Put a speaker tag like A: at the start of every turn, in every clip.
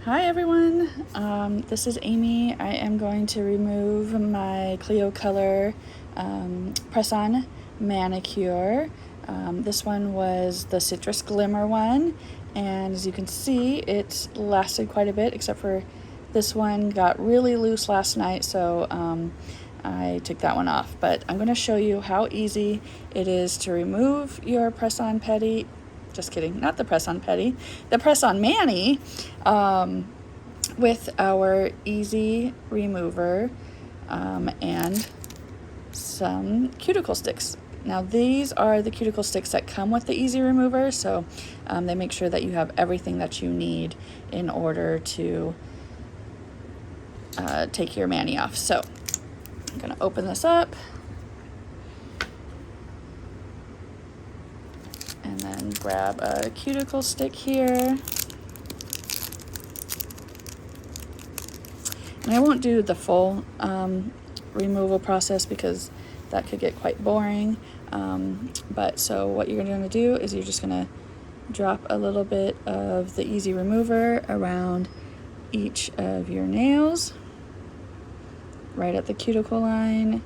A: Hi everyone, this is Amy. I am going to remove my Kleo Kolor press-on manicure. This one was the Citrus Glimmer one, and as you can see, it lasted quite a bit, except for this one got really loose last night, so I took that one off. But I'm going to show you how easy it is to remove your press-on petty. Just kidding, not the press-on petty, the press-on mani with our easy remover and some cuticle sticks. Now these are the cuticle sticks that come with the easy remover, so they make sure that you have everything that you need in order to take your mani off. So I'm gonna open this up. And then grab a cuticle stick here. And I won't do the full removal process because that could get quite boring. So what you're going to do is you're just going to drop a little bit of the easy remover around each of your nails, right at the cuticle line,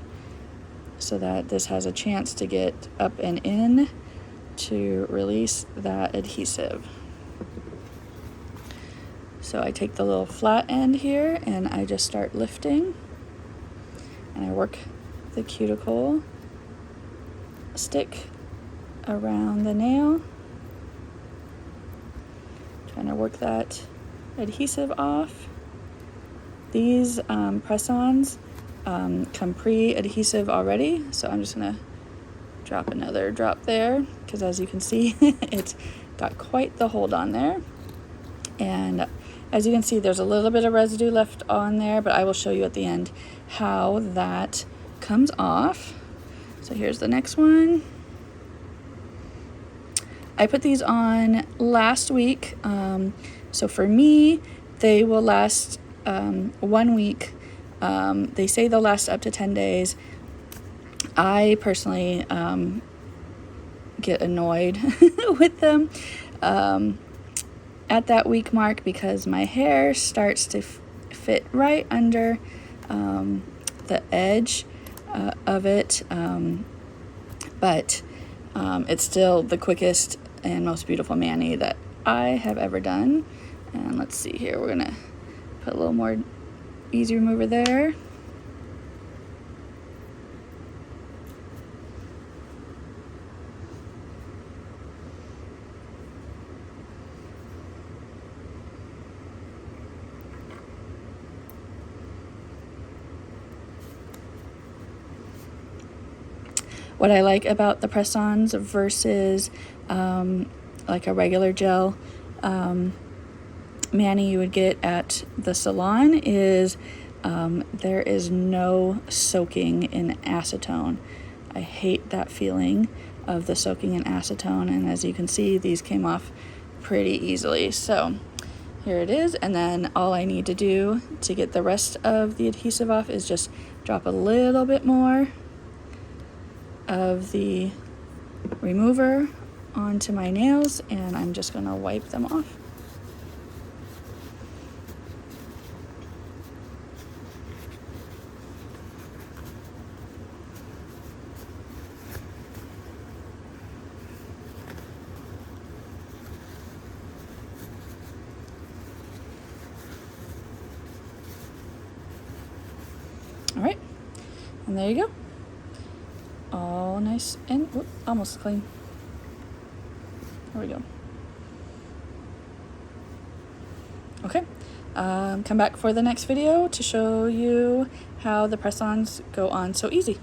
A: so that this has a chance to get up and in to release that adhesive. So I take the little flat end here and I just start lifting, and I work the cuticle stick around the nail, trying to work that adhesive off. These press-ons come pre-adhesive already, so I'm just gonna drop another drop there, because as you can see, it's got quite the hold on there. And as you can see, there's a little bit of residue left on there, but I will show you at the end how that comes off. So here's the next one. I put these on last week. So for me, they will last 1 week. They say they'll last up to 10 days. I personally get annoyed with them at that week mark, because my hair starts to fit right under the edge of it, but it's still the quickest and most beautiful mani that I have ever done. And let's see here, we're gonna put a little more easy remover there. What I like about the press-ons versus like a regular gel mani you would get at the salon is there is no soaking in acetone. I hate that feeling of the soaking in acetone, and as you can see, these came off pretty easily. So here it is, and then all I need to do to get the rest of the adhesive off is just drop a little bit more of the remover onto my nails, and I'm just going to wipe them off. All right, and there you go. All nice and almost clean. There we go. Okay, come back for the next video to show you how the press-ons go on so easy.